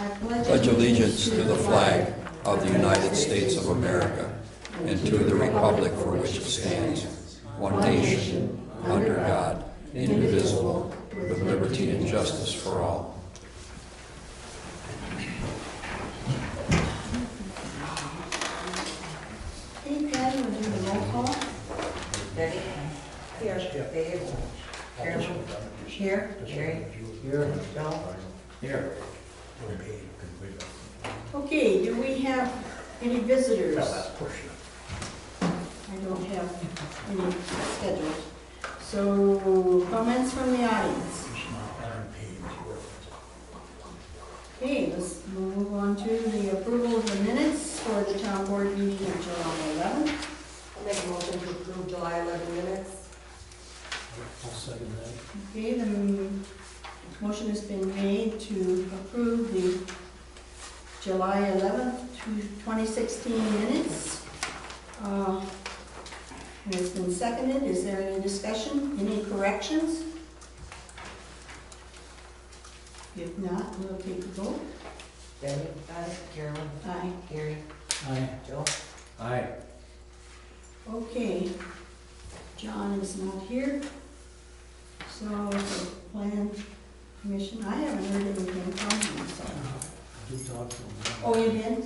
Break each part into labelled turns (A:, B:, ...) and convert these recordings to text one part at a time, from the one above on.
A: pledge allegiance to the flag of the United States of America and to the republic for which it stands, one nation, under God, indivisible, with liberty and justice for all.
B: Hey, Patty, we'll do the roll call.
C: Betty? Here. Dave? Carolyn? Here. Jerry? Here. Joe?
D: Here.
B: Okay, do we have any visitors?
D: Portion.
B: I don't have any scheduled. So, comments from the audience? Okay, let's move on to the approval of the minutes for the town board meeting of July 11th.
C: I'll make a motion to approve July 11 minutes.
D: I'll second that.
B: Okay, the motion has been made to approve the July 11th, 2016 minutes. It's been seconded. Is there any discussion? Any corrections? If not, we'll take a vote.
C: Betty? Aye. Carolyn?
B: Aye.
C: Gary?
D: Aye.
C: Joe?
D: Aye.
B: Okay. John is not here. So the plan commission, I haven't heard anything from him, so.
D: I did talk to him.
B: Oh, you did?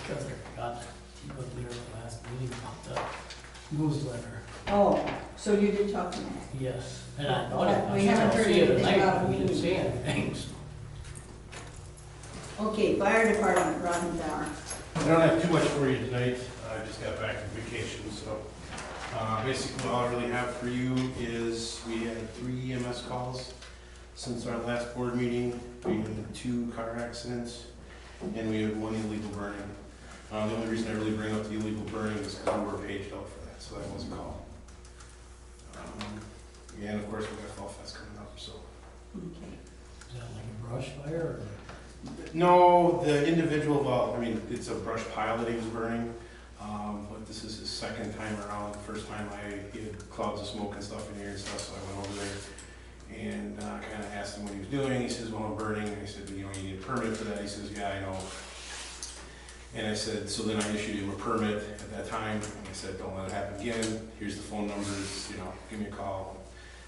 D: Because I forgot, he wasn't there at the last meeting about the newsletter.
B: Oh, so you did talk to him?
D: Yes. And I
B: Oh,
D: thought
B: we haven't heard anything about it.
D: We didn't say anything, so.
B: Okay, fire department, Rodney Bauer.
E: I don't have too much for you tonight. I just got back from vacation, so basically all I really have for you is we had 3 EMS calls since our last board meeting. We had 2 car accidents, and we had 1 illegal burning. The only reason I really bring up the illegal burning is because we were paged out for that, so that was a call. And of course we got Fall Fest coming up, so.
B: Okay.
D: Is that like a brush fire or?
E: No, the individual, well, I mean, it's a brush pile that he was burning, but this is his second time around. The first time he had clouds of smoke and stuff in here and stuff, so I went over there and kind of asked him what he was doing. He says, well, I'm burning. And I said, well, you know, you need a permit for that. He says, yeah, I know. And I said, so then I issued him a permit at that time. And I said, don't let it happen again. Here's the phone numbers, you know, give me a call.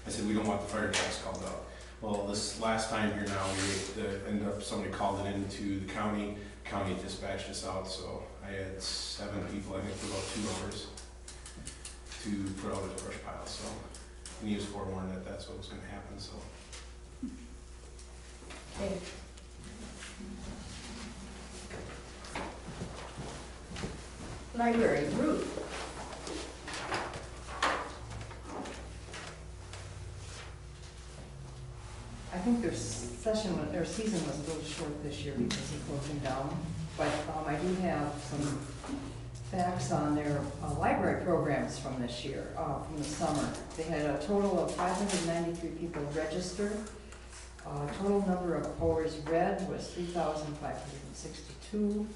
E: I said, we don't want the fire trucks called out. Well, this last time here now, we ended up, somebody called it into the county. County dispatched us out, so I had 7 people, I think, for about 2 hours to put out his brush pile. So, and he was forewarned that that's what was going to happen. So,
B: Okay. Library, Ruth.
F: I think their season was a little short this year because of closing down, but I do have some facts on their library programs from this year, from the summer. They had a total of 593 people registered. Total number of hours read was 3,562,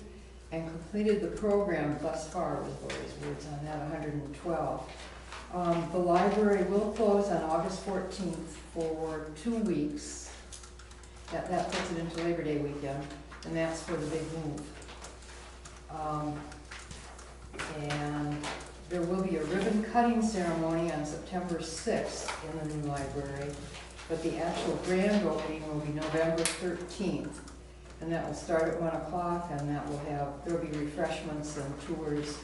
F: and completed the program thus far with Lori's words on that, 112. The library will close on August 14th for 2 weeks. That puts it into Labor Day weekend, and that's for the big move. And there will be a ribbon cutting ceremony on September 6th in the new library, but the actual grand opening will be November 13th. And that will start at 1 o'clock, and there'll be refreshments and tours.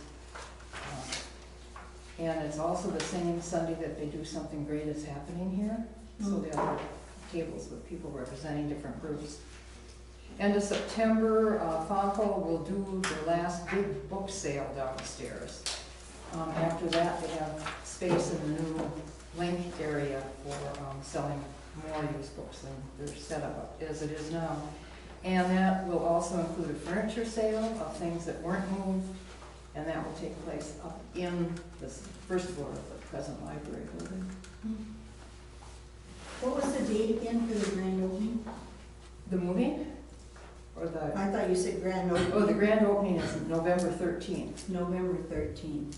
F: And it's also the same Sunday that they do Something Great Is Happening here. So they'll have tables with people representing different groups. End of September, Fonco will do their last big book sale downstairs. After that, they have space in the new link area for selling more used books than they're set up as it is now. And that will also include a furniture sale of things that weren't moved, and that will take place up in the first floor of the present library building.
B: What was the date again for the grand opening?
F: The moving? Or the,
B: I thought you said grand opening.
F: oh, the grand opening is November 13th.
B: November 13th.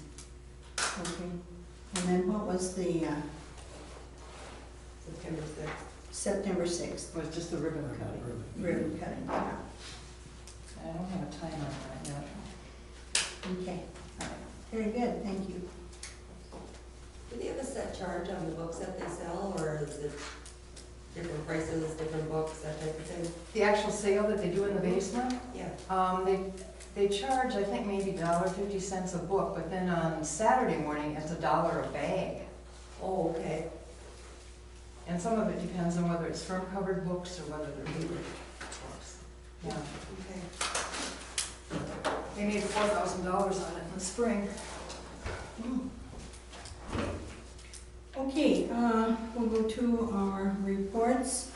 B: Okay. And then what was the
C: September 6th.
B: September 6th?
F: It was just the ribbon cutting.
B: Ribbon cutting. Yeah.
F: I don't have a timer on that yet.
B: Okay, very good, thank you.
C: Do they have a set charge on the books that they sell, or is it different prices, different books, that type of thing?
F: The actual sale that they do in the basement,
C: Yeah.
F: they charge, I think, maybe $1.50 a book, but then on Saturday morning, it's $1 a bag.
C: Oh, okay.
F: And some of it depends on whether it's firm covered books or whether they're paper books. Yeah,
C: Okay.
F: they made $4,000 on it in the spring.
B: Okay, we'll go to our reports.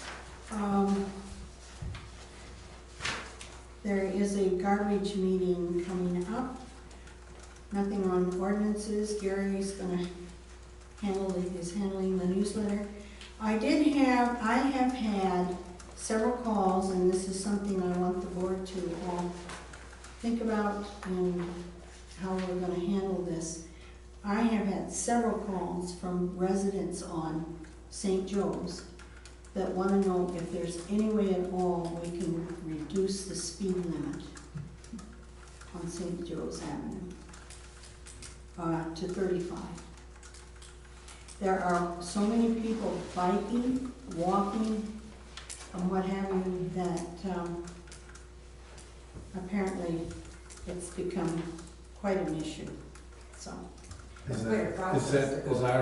B: There is a garbage meeting coming up. Nothing on ordinances. Gary's gonna is handling the newsletter. I have had several calls, and this is something I want the board to all think about and how we're gonna handle this. I have had several calls from residents on St. Joe's that want to know if there's any way at all we can reduce the speed limit on St. Joe's Avenue to 35. There are so many people biking, walking, and what have you, that apparently it's become quite an issue, so.
C: That's quite a process to go.
G: Is that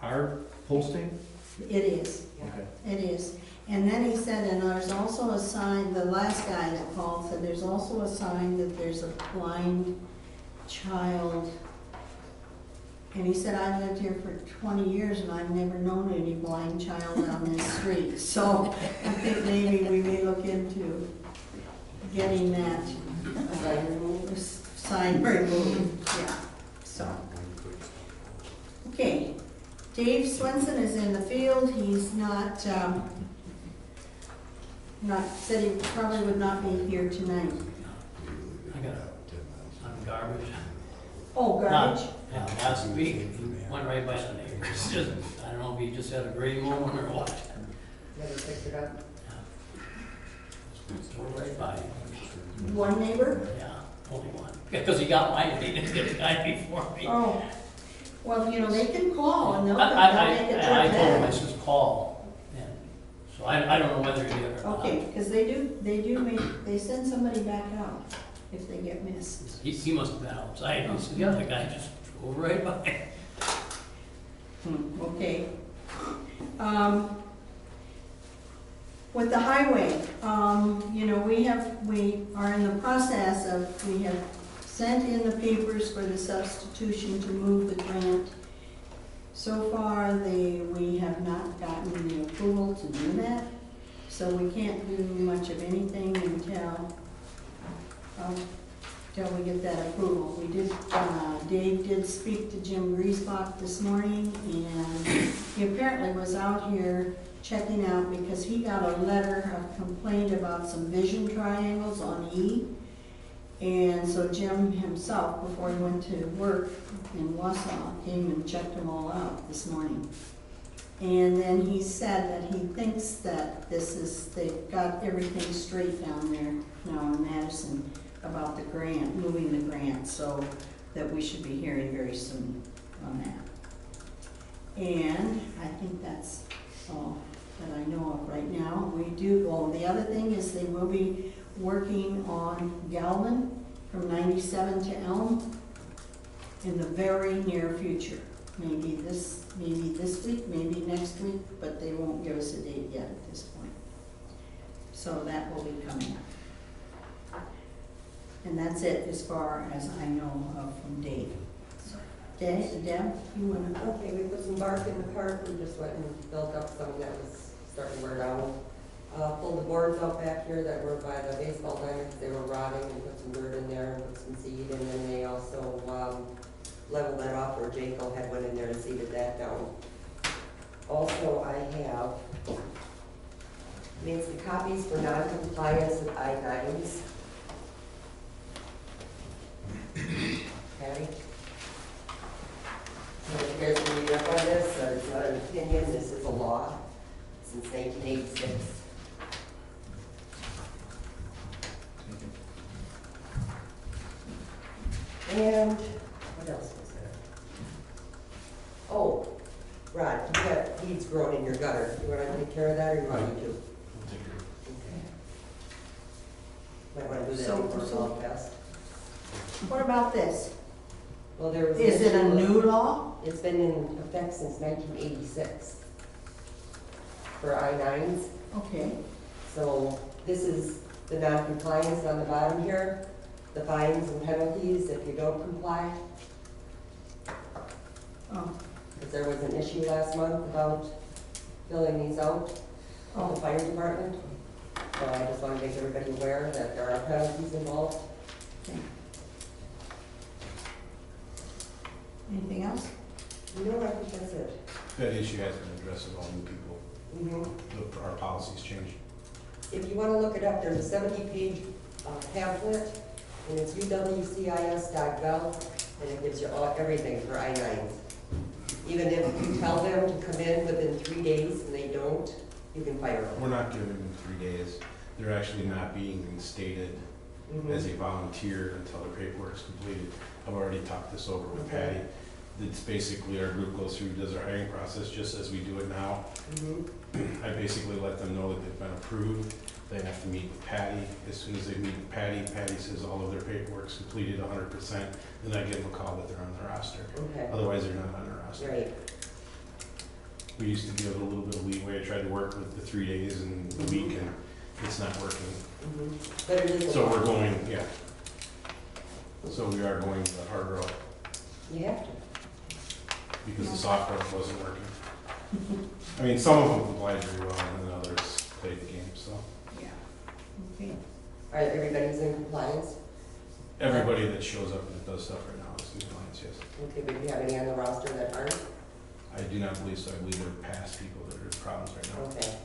G: our posting?
B: It is,
C: Yeah.
B: it is. And then he said, and there's also a sign, the last guy that called said there's also a sign that there's a blind child. And he said, I've lived here for 20 years and I've never known any blind child on this street. So I think maybe we may look into getting that sign removed, yeah, so. Okay, Dave Swenson is in the field. He's not said he probably would not be here tonight.
D: I got on garbage.
B: Oh, garbage?
D: Yeah, last week, he went right by the neighbors. Just, I don't know if he just had a great moment or what.
C: Never picked it up.
D: Drove right by.
B: One neighbor?
D: Yeah, only one. Because he got mine, he didn't get the guy before me.
B: Oh, well, you know, they can call and they'll make a trip
D: I told him, I
B: back.
D: says, call. And so I don't know whether he did or not.
B: Okay, because they send somebody back out if they get missed.
D: He must have been outside. He said, yeah, the guy just drove right by.
B: Okay. With the highway, you know, we are in the process of, we have sent in the papers for the substitution to move the grant. So far, we have not gotten the approval to do that, so we can't do much of anything until we get that approval. We did, Dave did speak to Jim Griesbach this morning, and he apparently was out here checking out because he got a letter of complaint about some vision triangles on E. And so Jim himself, before he went to work in Wausau, came and checked them all out this morning. And then he said that he thinks that they've got everything straight down there now in Madison about the grant, moving the grant, so that we should be hearing very soon on that. And I think that's all that I know of right now. The other thing is they will be working on Galvin from 97 to Elm in the very near future. Maybe this week, maybe next week, but they won't give us a date yet at this point. So that will be coming up. And that's it as far as I know of from Dave. So, Deb, you want to?
C: Okay, we put some bark in the park. We just went and built up some that was starting to wear down. Pulled the boards out back here that were by the baseball diamonds. They were rotting, and put some dirt in there and put some seed. And then they also leveled that off where Jaco had went in there and seeded that down. Also, I have made some copies for non-compliance with I-9s. Patty? So you guys can read up on this, it's not an opinion, this is a law since 1986. And what else was there? Oh, Rod, you got weeds growing in your gutter. You wanna take care of that or you want me to?
E: We'll take care of it.
C: Okay. Might wanna do that
B: So-
C: before it's all passed.
B: What about this?
C: Well, there was.
B: Is it a new law?
C: It's been in effect since 1986 for I-9s.
B: Okay,
C: So this is the non-compliance on the bottom here, the fines and penalties if you don't comply.
B: oh,
C: Because there was an issue last month about filling these out of the fire department. So I just want to make everybody aware that there are penalties involved.
B: okay. Anything else?
C: No, I think that's it.
E: That issue has been addressed with all new people. Our policies changed.
C: If you want to look it up, there's a 70-page pamphlet, and it's uwcis.gov, and it gives you everything for I-9s. Even if you tell them to come in within 3 days and they don't, you can fire them.
E: We're not giving them 3 days. They're actually not being instated as a volunteer until their paperwork's completed. I've already talked this over with
C: Okay.
E: Patty. It's basically our group goes through, does our hiring process just as we do it now. I basically let them know that they've been approved. They have to meet with Patty. As soon as they meet with Patty, Patty says all of their paperwork's completed 100%. Then I give them a call that they're on the roster.
C: Okay,
E: Otherwise, they're not on the roster.
C: right.
E: We used to give it a little bit of leeway. I tried to work with the 3 days and the week, and it's not working.
C: But it is.
E: So we're going, yeah. So we are going the hard route
C: You have to.
E: because the software wasn't working. I mean, some of them complied very well, and then others played the game, so.
B: Yeah. Okay.
C: All right, everybody's in compliance?
E: Everybody that shows up and does stuff right now is in compliance, yes.
C: Okay, but do you have any on the roster that aren't?
E: I do not believe so. I believe they're past people that are in problems right now.
C: Okay.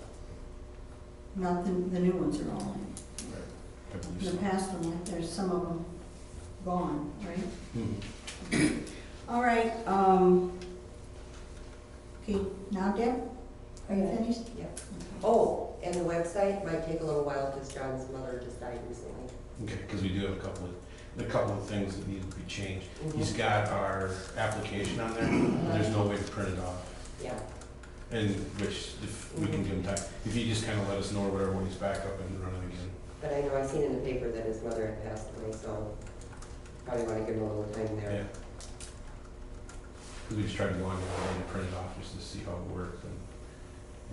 B: Nothing, the new ones are all in.
E: Right. I believe
B: The
E: so.
B: past one, like, there's some of them gone, right?
E: Mhm.
B: All right, okay, now Deb, are you finished?
C: Yep. Oh, and the website might take a little while because John's mother just died recently.
E: Okay, because we do have a couple of things that need to be changed. He's got our application on there, but there's no way to print it off.
C: Yeah,
E: And which, if we can give him time, if you just kind of let us know or whatever when he's back up and running again.
C: but I know I seen in the paper that his mother had passed away, so probably want to give him a little time
E: Yeah.
C: there.
E: Because we just tried to go on there and print it off just to see how it worked, and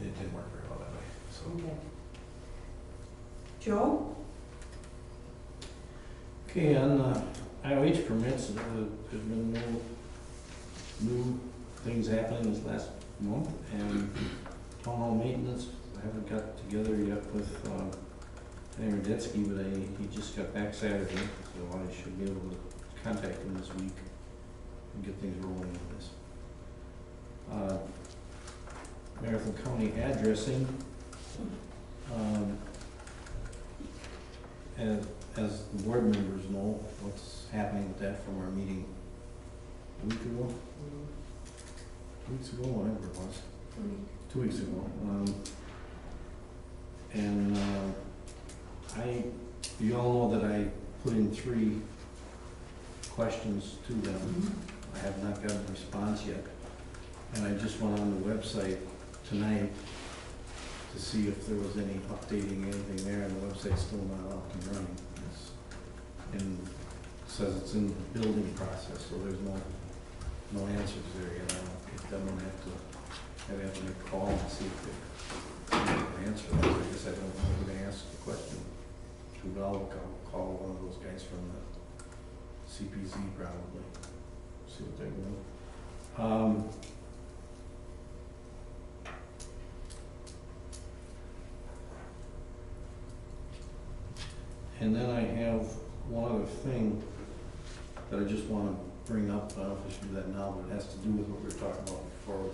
E: it didn't work very well that way, so.
C: Okay.
B: Joe?
G: Okay, on IOH permits, there's been no new things happening this last month, and town hall maintenance, I haven't got together yet with Henry Radetsky, but he just got back Saturday, so I should be able to contact him this week and get things rolling with this. Marathon County addressing, as the board members know, what's happening with that from our meeting a week ago, 2 weeks ago, whatever it was, 2 weeks ago. You all know that I put in 3 questions to them. I have not gotten a response yet. And I just went on the website tonight to see if there was any updating, anything there, and the website's still not up and running. And it says it's in the building process, so there's no answers there yet. I'm gonna have to make a call and see if they can answer that. I guess I don't know who to ask the question. I'll call one of those guys from the CPZ probably, see what they're doing. And then I have one other thing that I just want to bring up. I don't know if I should do that now, but it has to do with what we were talking about before.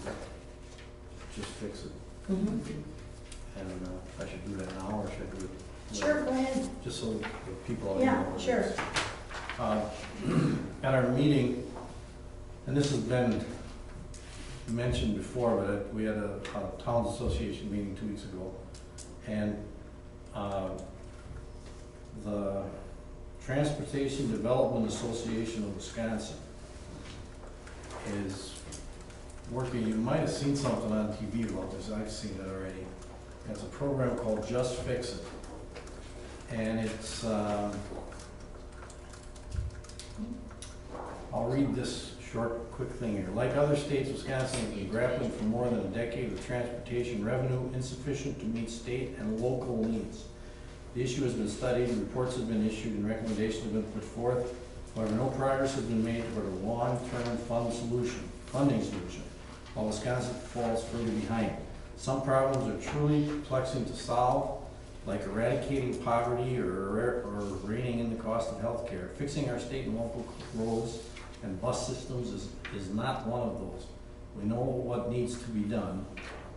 G: Just fix it. And I should do that now, or should I do it?
B: Sure, go ahead.
G: Just so the people out
B: Yeah,
G: know. what it
B: sure.
G: is. At our meeting, and this has been mentioned before, but we had a Towns Association meeting 2 weeks ago, and the Transportation Development Association of Wisconsin is working, you might have seen something on TV about this, I've seen it already. It's a program called Just Fix It. And it's, I'll read this short, quick thing here. Like other states, Wisconsin has been grappling for more than a decade with transportation revenue insufficient to meet state and local needs. The issue has been studied, reports have been issued, and recommendations have been put forth. However, no progress has been made toward a long-term funding solution, while Wisconsin falls further behind. Some problems are truly perplexing to solve, like eradicating poverty or reining in the cost of health care. Fixing our state and local roads and bus systems is not one of those. We know what needs to be done,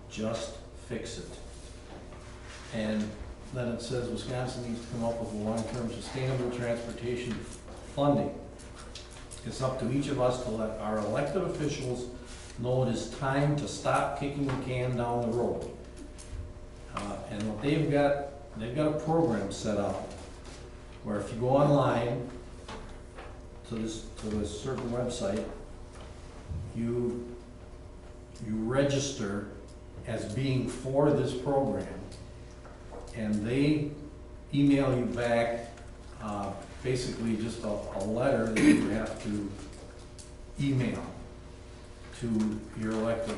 G: just fix it. And then it says Wisconsin needs to come up with a long-term sustainable transportation funding. It's up to each of us to let our elected officials know it is time to stop kicking the can down the road. And what they've got a program set up where if you go online to this certain website, you register as being for this program, and they email you back basically just a letter that you have to email to your elected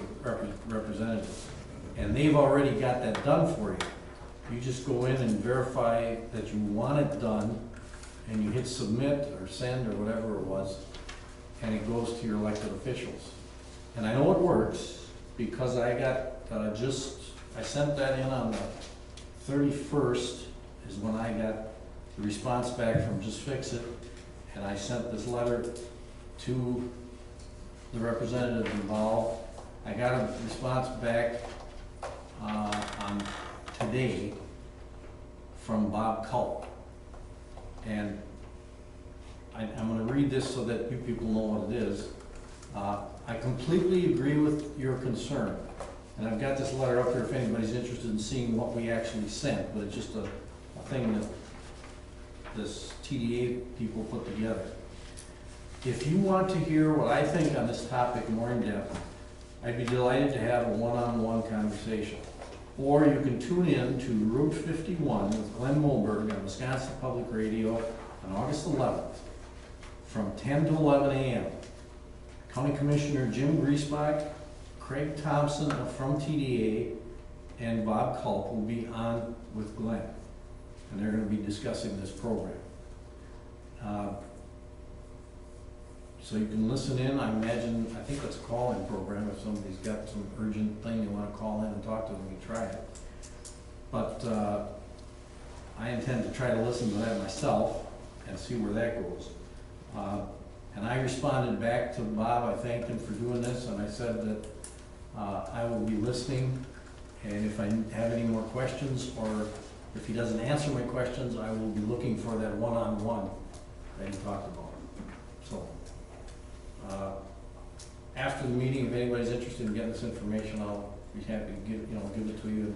G: representative. And they've already got that done for you. You just go in and verify that you want it done, and you hit submit or send or whatever it was, and it goes to your elected officials. And I know it works because I got I sent that in on the 31st is when I got the response back from Just Fix It, and I sent this letter to the representative involved. I got a response back on today from Bob Culp. And I'm going to read this so that you people know what it is. I completely agree with your concern. And I've got this letter up here if anybody's interested in seeing what we actually sent, but it's just a thing that this TDA people put together. If you want to hear what I think on this topic more in depth, I'd be delighted to have a one-on-one conversation. Or you can tune in to Route 51 with Glenn Moberg on Wisconsin Public Radio on August 11th from 10 to 11 a.m. County Commissioner Jim Griesbach, Craig Thompson from TDA, and Bob Culp will be on with Glenn. And they're going to be discussing this program. So you can listen in. I think that's a call-in program. If somebody's got some urgent thing they want to call in and talk to them, we can try it. But I intend to try to listen to that myself and see where that goes. And I responded back to Bob. I thanked him for doing this, and I said that I will be listening, and if I have any more questions, or if he doesn't answer my questions, I will be looking for that one-on-one that he talked about. So, after the meeting, if anybody's interested in getting this information, I'll be happy to give it to you.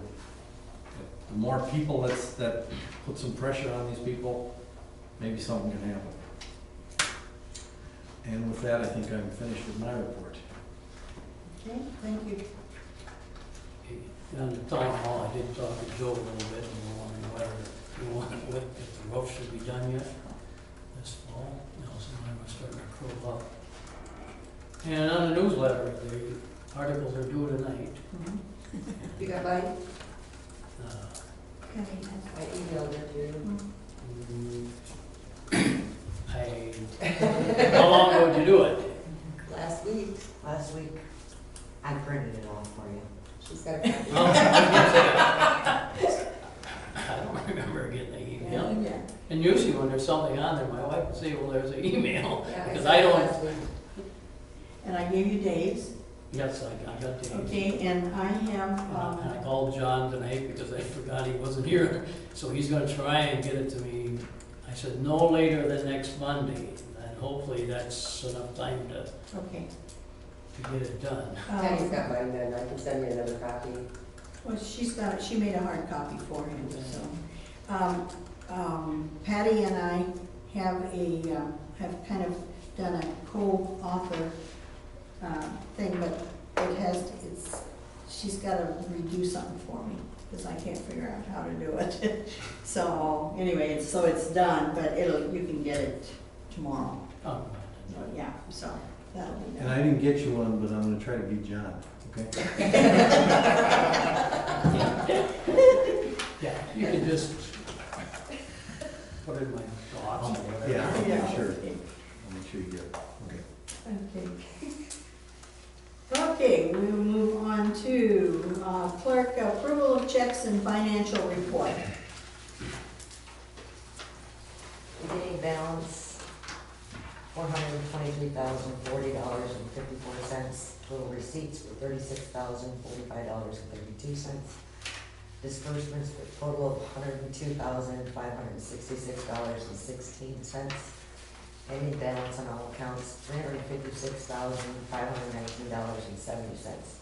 G: The more people that put some pressure on these people, maybe something can happen. And with that, I think I'm finished with my report.
B: Okay, thank you.
D: On the town hall, I did talk to Joe a little bit, and we're wondering whether if the roof should be done yet this fall. Some of them are starting to curl up. And on the newsletter, the articles are due tonight.
C: You got mine?
B: Okay.
C: I emailed it to you.
D: How long ago did you do it?
C: Last week.
H: Last week, I printed it off for you.
C: She's got a copy.
D: I don't remember getting the email.
B: Yeah.
D: And usually when there's something on there, my wife will say, well, there's an email.
C: Yeah,
D: Because
C: sent
D: I
C: it
D: don't.
C: last week.
B: And I gave you Dave's.
D: Yes, I got the.
B: Okay, and I have,
D: And I called John tonight because I forgot he wasn't here, so he's gonna try and get it to me. I said, no later than next Monday, and hopefully that's enough time to
B: okay.
D: get it done.
C: Patty's got mine then, I can send you another copy.
B: Well, she made a hard copy for him, so. Patty and I have kind of done a co-author thing, but she's gotta redo something for me, because I can't figure out how to do it. So, anyway, it's done, but you can get it tomorrow.
D: Oh,
B: So, yeah, so that'll be
G: And I
B: done.
G: didn't get you one, but I'm gonna try to beat John, okay?
D: yeah, you can just put in my thoughts or whatever.
G: Yeah, I'll
B: Yeah.
G: make sure,
B: Okay.
G: I'll make sure you get it, okay.
B: Okay. Okay, we will move on to clerk approval of checks and financial report.
H: Beginning balance, $423,040.54. Total receipts for $36,045.32. Disbursements for a total of $102,566.16. Ending balance on all accounts, $356,519.70.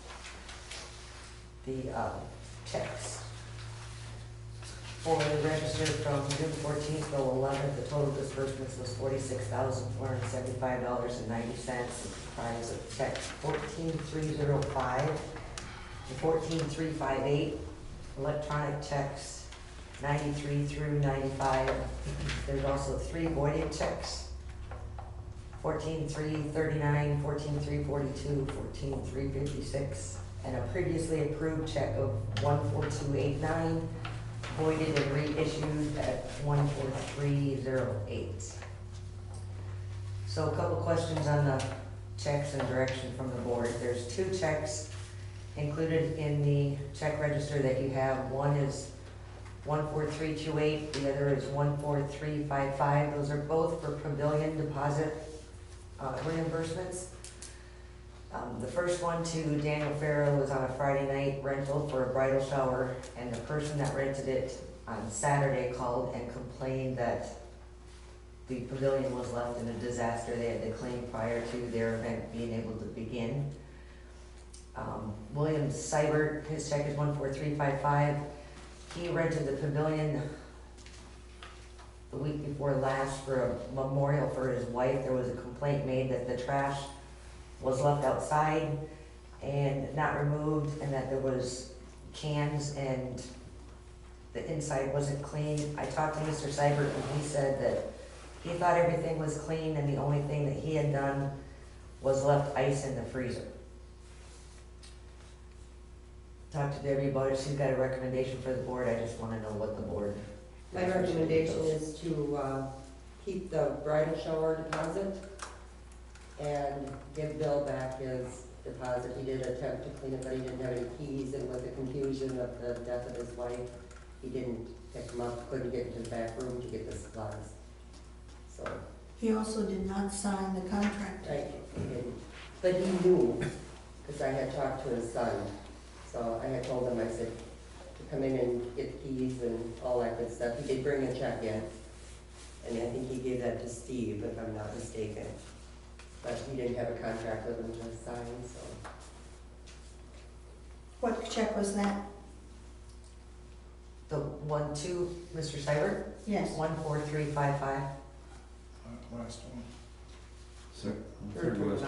H: The checks for the register from June 14th to 11th, the total disbursements was $46,475.90. Comprised of checks 14,305 and 14,358, electronic checks 93 through 95. There's also 3 voided checks, 14,339, 14,342, 14,356, and a previously approved check of 14289, voided and reissued at 14308. So a couple questions on the checks and direction from the board. There's 2 checks included in the check register that you have. One is 14328, the other is 14355. Those are both for pavilion deposit reimbursements. The first one to Daniel Farrow was on a Friday night rental for a bridal shower, and the person that rented it on Saturday called and complained that the pavilion was left in a disaster. They had to claim prior to their event being able to begin. William Seibert, his check is 14355. He rented the pavilion the week before last for a memorial for his wife. There was a complaint made that the trash was left outside and not removed, and that there was cans and the inside wasn't clean. I talked to Mr. Seibert, and he said that he thought everything was clean, and the only thing that he had done was left ice in the freezer. Talked to Debbie about it. She's got a recommendation for the board. I just want to know what the board.
C: My recommendation is to keep the bridal shower deposit and give Bill back his deposit. He did attempt to clean it, but he didn't have any keys, and with the confusion of the death of his wife, he didn't pick them up, couldn't get into the back room to get the supplies. So,
B: He also did not sign the contract.
C: right, he didn't. But he knew, because I had talked to his son. So I had told him, I said, to come in and get the keys and all that good stuff. He did bring a check in, and I think he gave that to Steve, if I'm not mistaken. But he didn't have a contract with him to sign, so.
B: What check was that?
H: The one to Mr. Seibert,
B: Yes.
H: 14355.
E: Last one.
G: Third was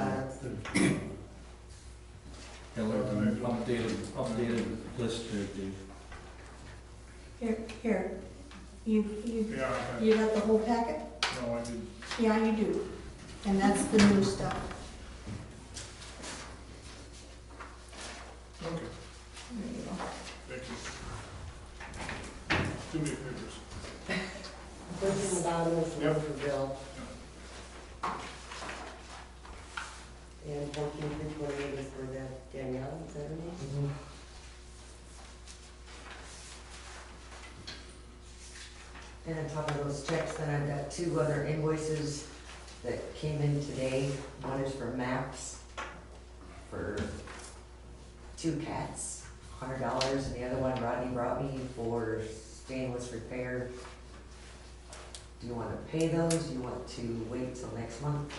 G: updated list there, Dave.
B: Here, you
E: Yeah,
B: you got the whole packet?
E: no, I did.
B: Yeah, you do. And that's the new stuff.
E: Okay,
B: There you go.
E: thank you. Too many papers.
C: First in the bottom is the one for Bill. And 14,328 is for that Danielle, is that her name?
H: Mhm. And on top of those checks, then I've got 2 other invoices that came in today. One is for maps for 2 cats, $100, and the other one Rodney brought me for stainless repair. Do you want to pay those? Do you want to wait till next month?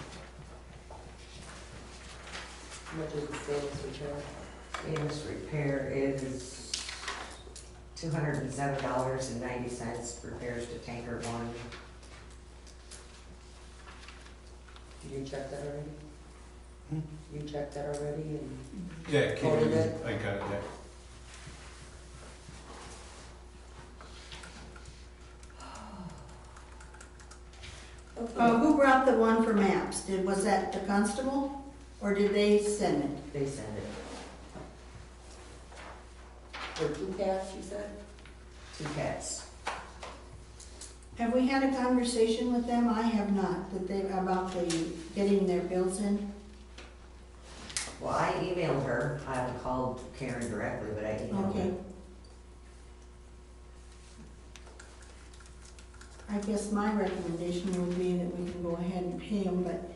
C: How much is the stainless repair?
H: Stainless repair is $207.90, repairs to tanker 1.
C: You checked that already?
E: Hmm?
C: You checked that already and?
E: Yeah, it came
C: Voted
E: in,
C: it?
E: I got it, yeah.
B: Who brought the one for maps? Was that the constable, or did they send it?
H: They send it.
C: For 2 cats, you said?
H: 2 cats.
B: Have we had a conversation with them? I have not, about getting their bills in?
H: Well, I emailed her. I haven't called Karen directly, but I emailed her.
B: Okay. I guess my recommendation would be that we can go ahead and pay them, but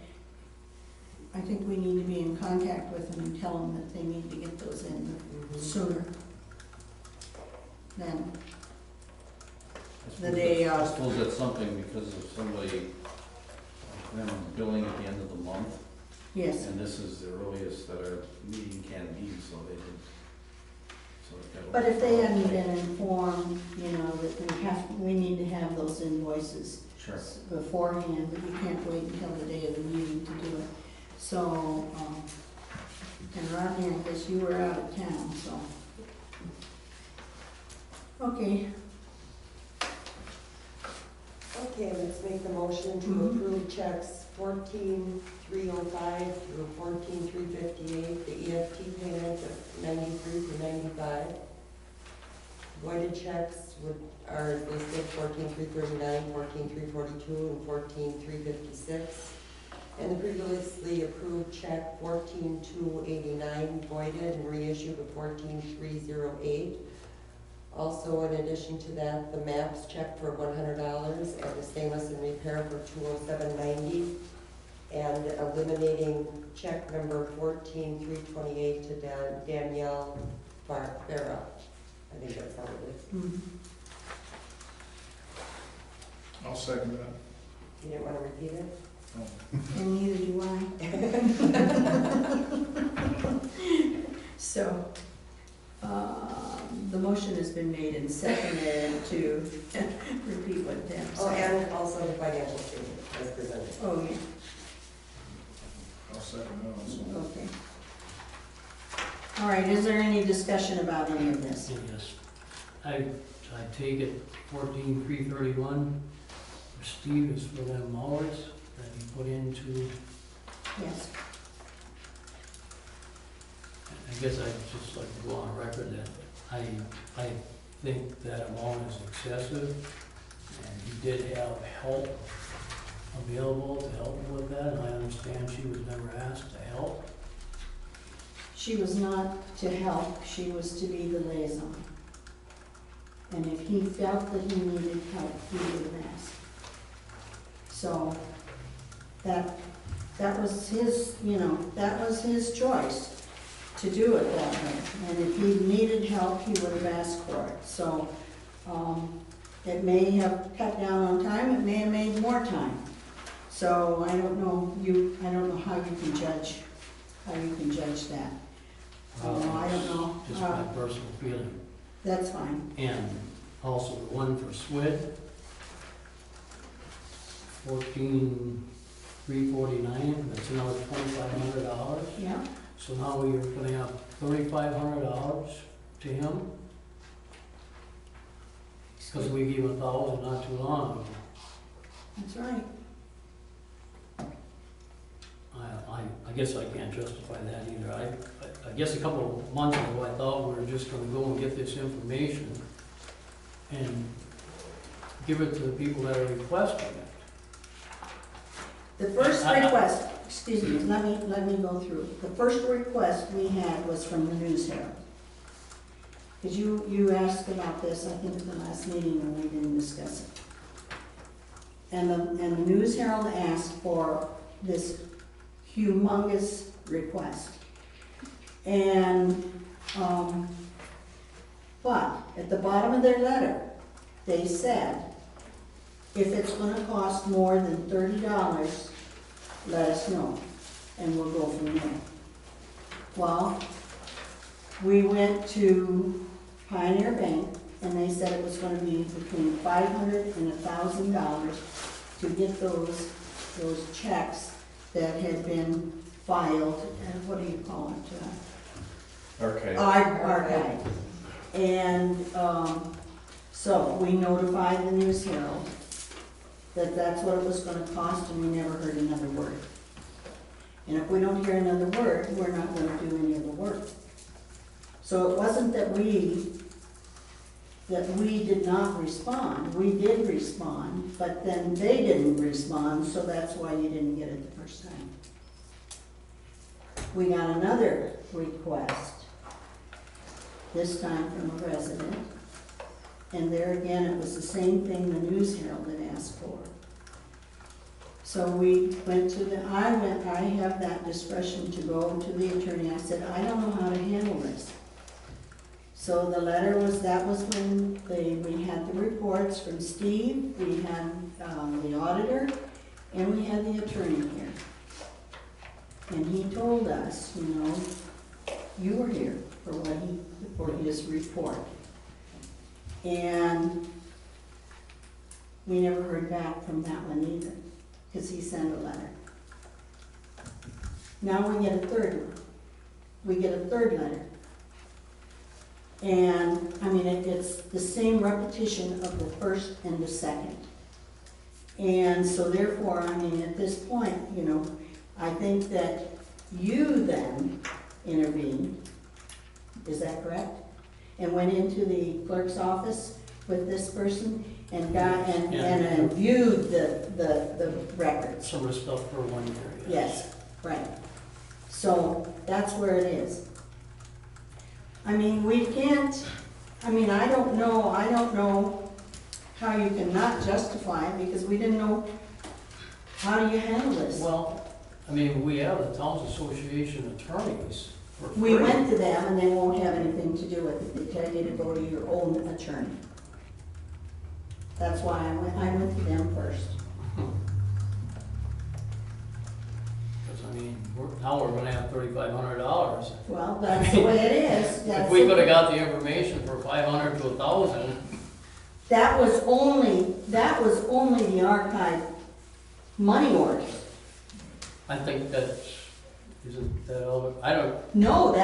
B: I think we need to be in contact with them and tell them that they need to get those in sooner than the day
G: I
B: of.
G: suppose that's something because of somebody, billing at the end of the month,
B: Yes,
G: and this is the earliest that our meeting can be, so they did. So it got-
B: but if they hadn't been informed, that we need to have those invoices
G: Sure.
B: beforehand, but you can't wait until the day of the meeting to do it. So, and Rodney, I guess you were out of town, so. Okay,
C: Okay, let's make the motion to
B: Mhm.
C: approve checks 14,305 through 14,358, the EFT payment of 93 through 95. Voided checks are listed 14,339, 14,342, and 14,356. And the previously approved check 14,289 voided and reissued of 14,308. Also, in addition to that, the maps check for $100 and the stainless and repair for $207.90, and eliminating check number 14,328 to Danielle Farah. I think that's how it is.
B: mhm.
E: I'll second that.
C: You didn't want to repeat it?
B: And neither do I. So, the motion has been made and seconded to repeat what Deb
C: Oh,
B: said.
C: and also the financial statement as presented.
B: Oh, yeah,
E: I'll second that also.
B: okay. All right, is there any discussion about any of this?
D: Yes. I take it 14,331 for Steve is for them mowers that he put into,
B: Yes,
D: I guess I'd just like to go on record that I think that amount is excessive, and he did have help available to help him with that, and I understand she was never asked to help.
B: she was not to help, she was to be the liaison. And if he felt that he needed help, he would have asked. So, that was his, that was his choice to do it that way. And if he needed help, he would have asked for it. So, it may have cut down on time, it may have made more time. So I don't know how you can judge that. I don't know.
D: Just my personal feeling.
B: That's fine.
D: And also the one for SWID, 14,349, that's another $2,500.
B: Yeah,
D: So now we are putting up $3,500 to him, because we gave him $1,000 not too long ago.
B: that's right.
D: I guess I can't justify that either. I guess a couple of months ago, I thought we were just gonna go and get this information and give it to the people that are requesting it.
B: The first
D: I-
B: request, excuse me, let me go through. The first request we had was from the News Herald. Because you asked about this, I think, at the last meeting, and we didn't discuss it. And the News Herald asked for this humongous request. And, but at the bottom of their letter, they said, if it's gonna cost more than $30, let us know, and we'll go from there. Well, we went to Pioneer Bank, and they said it was gonna be between $500 and $1,000 to get those checks that had been filed, and what do you call it?
G: Okay.
B: Archive. And, so we notified the News Herald that that's what it was gonna cost, and we never heard another word. And if we don't hear another word, we're not gonna do any of the work. So it wasn't that we did not respond. We did respond, but then they didn't respond, so that's why you didn't get it the first time. We got another request, this time from a resident. And there again, it was the same thing the News Herald had asked for. So we went to I have that discretion to go to the attorney. I said, I don't know how to handle this. So the letter was, that was when we had the reports from Steve, we had the auditor, and we had the attorney here. And he told us, you know, you were here for his report. And we never heard back from that one either, because he sent a letter. Now we get a third one. We get a third letter. And, I mean, it's the same repetition of the first and the second. And so therefore, I mean, at this point, you know, I think that you then intervened, is that correct? And went into the clerk's office with this person and got, and viewed the records.
D: Some of the stuff for 1 year.
B: Yes, right. So that's where it is. I mean, we can't, I mean, I don't know how you can not justify it, because we didn't know, how do you handle this?
D: Well, I mean, we have the Towns Association attorneys for free.
B: We went to them and they won't have anything to do with it. They tell you to go to your own attorney. That's why I went to them first.
D: Because, I mean, now we're gonna have $3,500.
B: Well, that's the way it is.
D: If
B: That's
D: we
B: it.
D: could've got the information for $500 to $1,000,
B: That was only the archive money orders.
D: I think isn't that all, I don't,
B: No,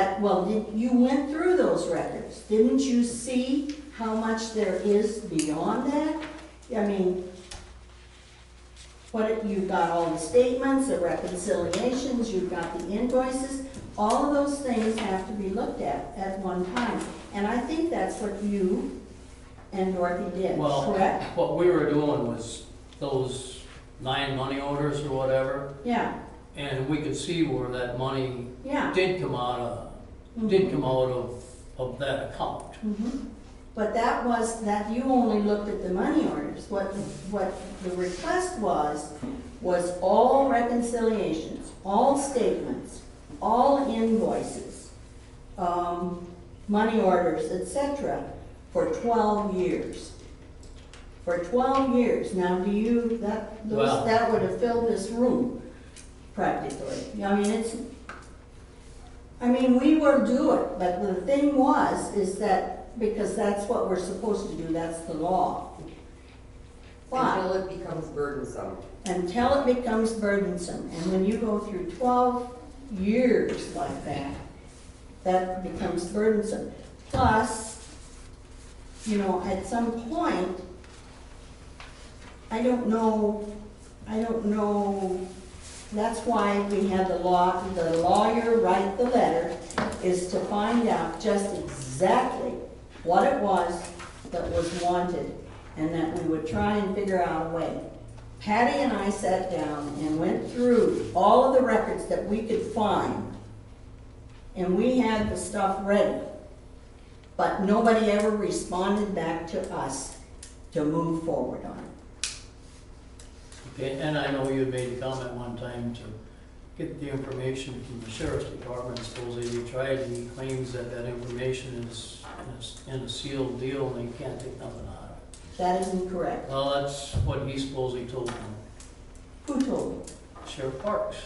B: you went through those records. Didn't you see how much there is beyond that? I mean, you got all the statements, the reconciliations, you've got the invoices. All of those things have to be looked at one time. And I think that's what you and Dorothy did,
D: well,
B: correct?
D: what we were doing was those 9 money orders or whatever,
B: Yeah,
D: and we could see where that money
B: yeah.
D: did come out of that account.
B: Mhm. But that you only looked at the money orders. What the request was all reconciliations, all statements, all invoices, money orders, etc., for 12 years. For 12 years. Now,
D: Well-
B: that would have filled this room, practically. I mean, we will do it, but the thing is that, because that's what we're supposed to do, that's the law. But
C: Until it becomes burdensome.
B: until it becomes burdensome, and when you go through 12 years like that, that becomes burdensome. Plus, you know, at some point, I don't know, that's why we had the lawyer write the letter, is to find out just exactly what it was that was wanted, and that we would try and figure out a way. Patty and I sat down and went through all of the records that we could find, and we had the stuff ready, but nobody ever responded back to us to move forward on it.
D: Okay, and I know you had made a comment one time to get the information from the sheriff's department. Supposedly they tried, and he claims that information is in a sealed deal and they can't take nothing out of it.
B: That isn't correct.
D: Well, that's what he supposedly told them.
B: Who told you?
D: Sheriff Parks.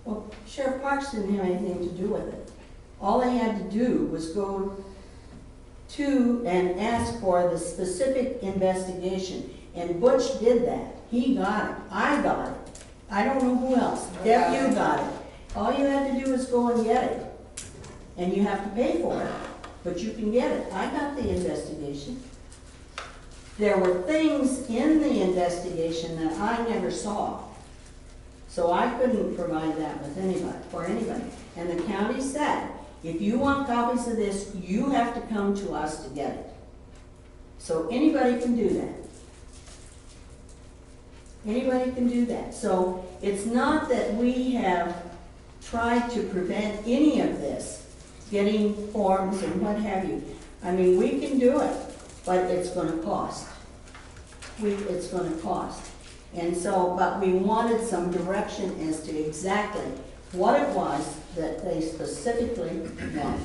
B: Well, Sheriff Parks didn't have anything to do with it. All they had to do was go to and ask for the specific investigation, and Butch did that. He got it. I got it. I don't know who else. Deb, you got it. All you had to do is go and get it. And you have to pay for it, but you can get it. I got the investigation. There were things in the investigation that I never saw. So I couldn't provide that with anybody, for anybody. And the county said, if you want copies of this, you have to come to us to get it. So anybody can do that. Anybody can do that. So it's not that we have tried to prevent any of this, getting forms and what have you. I mean, we can do it, but it's gonna cost. It's gonna cost. And so, but we wanted some direction as to exactly what it was that they specifically wanted.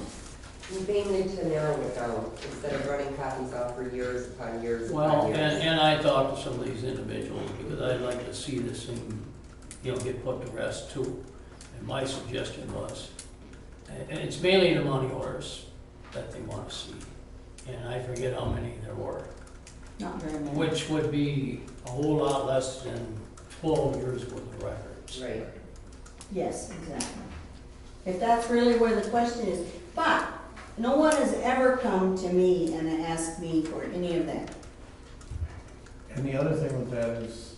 C: Mainly to narrow it down, instead of running copies off for years upon years
D: Well,
C: upon years.
D: and I talked to some of these individuals, because I'd like to see this thing, get put to rest too. And my suggestion was, and it's mainly the money orders that they want to see. And I forget how many there were,
B: Not very many.
D: which would be a whole lot less than 12 years worth of records.
C: Right.
B: Yes, exactly. If that's really where the question is. But no one has ever come to me and asked me for any of that.
G: And the other thing with that is,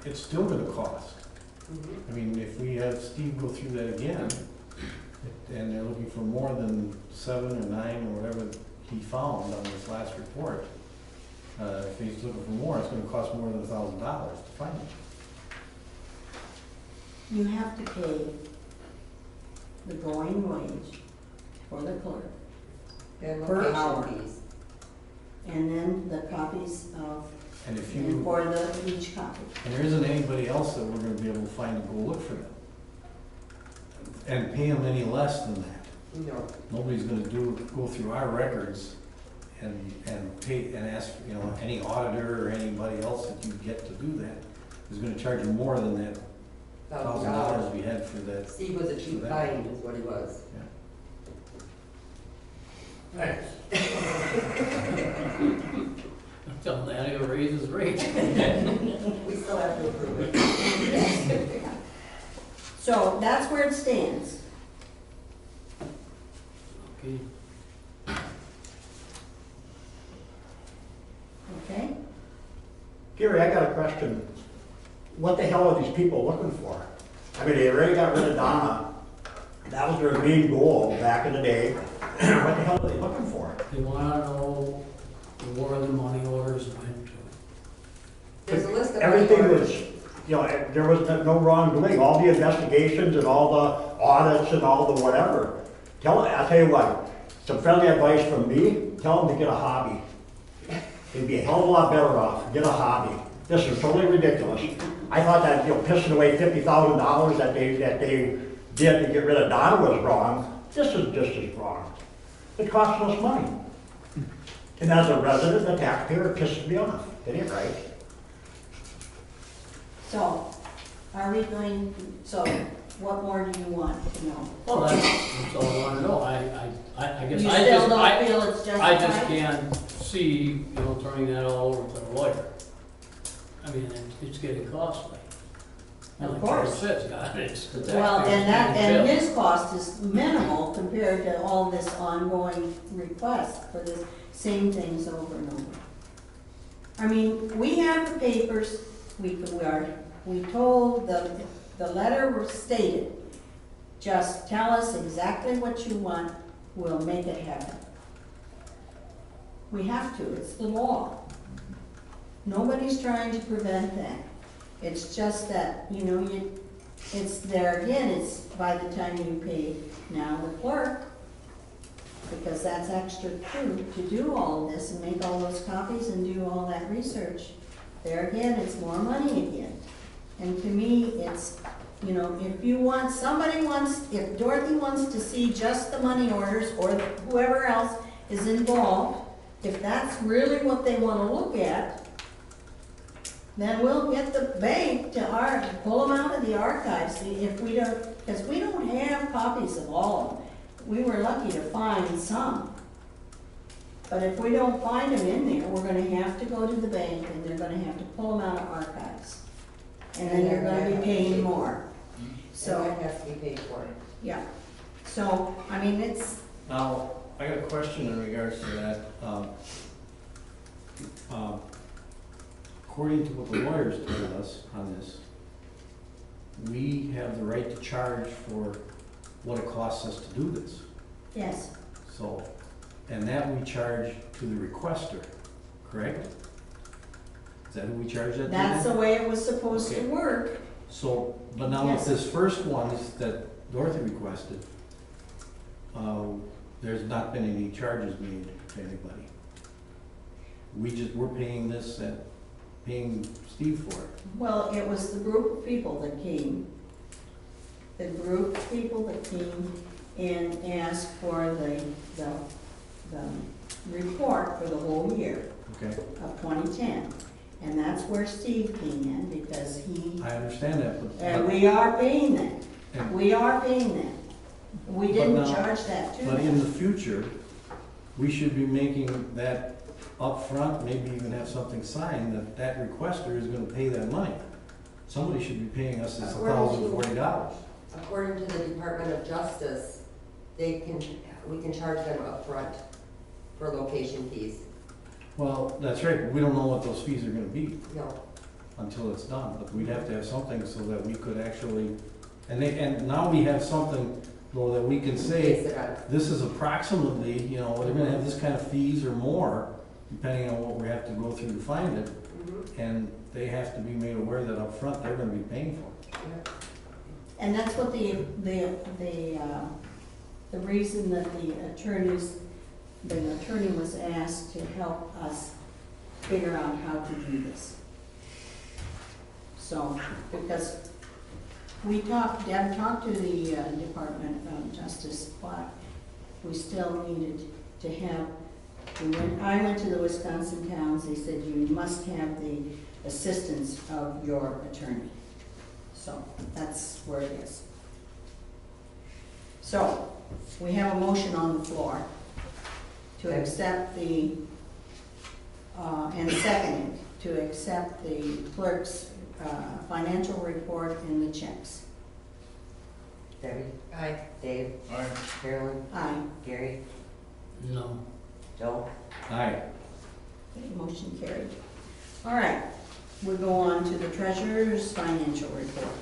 G: it's still gonna cost. I mean, if we have Steve go through that again, and they're looking for more than 7 or 9 or whatever he found on this last report, if he's looking for more, it's gonna cost more than $1,000 to find it.
B: You have to pay the going wage for the clerk,
C: And
B: Per hour.
C: location fees.
B: and then the copies of,
G: And if
B: and
G: you,
B: for each copy.
G: and there isn't anybody else that we're gonna be able to find to go look for them. And pay them any less than that.
C: No.
G: Nobody's gonna go through our records and pay, and ask, any auditor or anybody else that you get to do that is gonna charge you more than that $1,000 we had for that.
C: Steve was a cheap
G: For that.
C: find, is what he was.
D: I'm telling that he'll raise his rate.
C: We still have to approve it.
B: So that's where it stands.
D: Okay.
B: Okay?
I: Gary, I got a question. What the hell are these people looking for? I mean, they already got rid of Donna. That was their main goal back in the day. What the hell are they looking for?
D: They want to know where the money orders went to.
C: There's a list of.
I: Everything
C: orders.
I: was, there was no wrongdoing. All the investigations and all the audits and all the whatever. I'll tell you what, some friendly advice from me, tell them to get a hobby. They'd be a hell of a lot better off. Get a hobby. This is totally ridiculous. I thought that, pissing away $50,000 that they did to get rid of Donna was wrong. This is just as wrong. It costs us money. And as a resident, the taxpayer, it pisses me off. It ain't right.
B: So, are we going, so what more do you want to know?
D: Well, that's all I want to know. I guess
B: You
D: I
B: still
D: just,
B: don't feel it's justified?
D: I just can't see, turning that all over to the lawyer. I mean, it's getting costly.
B: Of
D: Like
B: course.
D: George says, God, it's the
B: Well, and
D: taxpayers'
B: his cost is minimal compared to all this ongoing request for the same things over and over. I mean, we have the papers, we told, the letter was stated, just tell us exactly what you want, we'll make it happen. We have to, it's the law. Nobody's trying to prevent that. It's just that, it's there again, it's by the time you pay now the clerk, because that's extra too, to do all of this and make all those copies and do all that research. There again, it's more money again. And to me, it's, if Dorothy wants to see just the money orders or whoever else is involved, if that's really what they want to look at, then we'll get the bank to pull them out of the archives, if we don't, because we don't have copies of all of them. We were lucky to find some. But if we don't find them in there, we're gonna have to go to the bank and they're gonna have to pull them out of archives. and then you're gonna be paying more.
C: So
B: So,
C: that has to be paid for.
B: yeah. So, I mean, it's,
G: Now, I got a question in regards to that. According to what the lawyers told us on this, we have the right to charge for what it costs us to do this.
B: yes,
G: So, and that we charge to the requester, correct? Is that who we charge that to?
B: that's the way it was supposed to
G: Okay.
B: work.
G: So, but now with
B: Yes.
G: this first one that Dorothy requested, there's not been any charges made to anybody. We're paying this, paying Steve for it.
B: Well, it was the group of people that came. The group of people that came and asked for the report for the whole year
G: Okay,
B: of 2010. And that's where Steve came in because he,
G: I understand that,
B: and we are paying that.
G: and-
B: We are paying that. We
G: But
B: didn't
G: now-
B: charge that to
G: but in the
B: them.
G: future, we should be making that upfront, maybe even have something signed that requester is gonna pay that money. Somebody should be paying us this $1,040.
C: According to the Department of Justice, we can charge them upfront for location fees.
G: Well, that's right, but we don't know what those fees are gonna be
C: No,
G: until it's done, but we'd have to have something so that we could actually, and now we have something, though, that we can say,
C: base it on.
G: this is approximately, you know, they're gonna have this kind of fees or more, depending on what we have to go through to find it,
C: Mhm.
G: and they have to be made aware that up front they're gonna be paying for it.
C: Yeah.
B: And that's what the reason that the attorney was asked to help us figure out how to do this. So, because Deb talked to the Department of Justice, but we still needed to have, I went to the Wisconsin towns, they said you must have the assistance of your attorney. So, that's where it is. So, we have a motion on the floor to accept and second, to accept the clerk's financial report and the checks.
H: Debbie?
C: Aye.
H: Dave?
E: Aye.
H: Carolyn?
B: Aye.
H: Gary?
D: No.
H: Joe?
G: Aye.
B: Okay, motion carried. All right, we go on to the treasurer's financial report.